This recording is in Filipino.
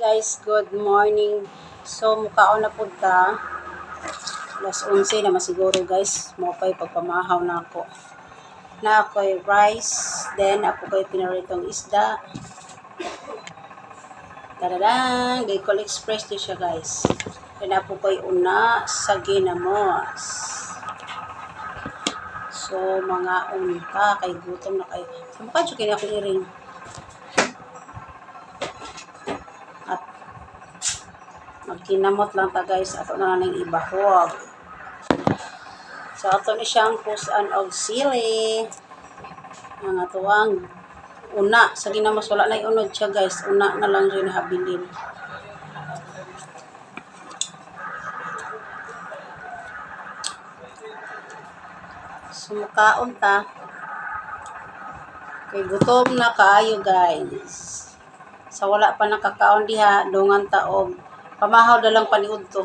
Guys, good morning. So, mukhaon na punta. Alas 11 na masiguro guys. Mukhay pagpamahaw na ako. Na ako'y rice. Then, ako ko'y pinaritong isda. Tadadang! Bicol Express din siya guys. Then, ako ko'y una sa ginamos. So, mga unta. Kay gutom na kayo. Sa mukha siya kaya ako iring. At magkinamot lang ta guys, ato na lang ibahog. So ato ni siyang pusan og sili. Ang atuang una sa ginamos wala na unod siya guys, una na lang rin habilin. Sumukaon ta. Kay gutom na kaayo guys. Sa wala pa nakakaon diha, dungan ta og pamahaw dalang paniud to.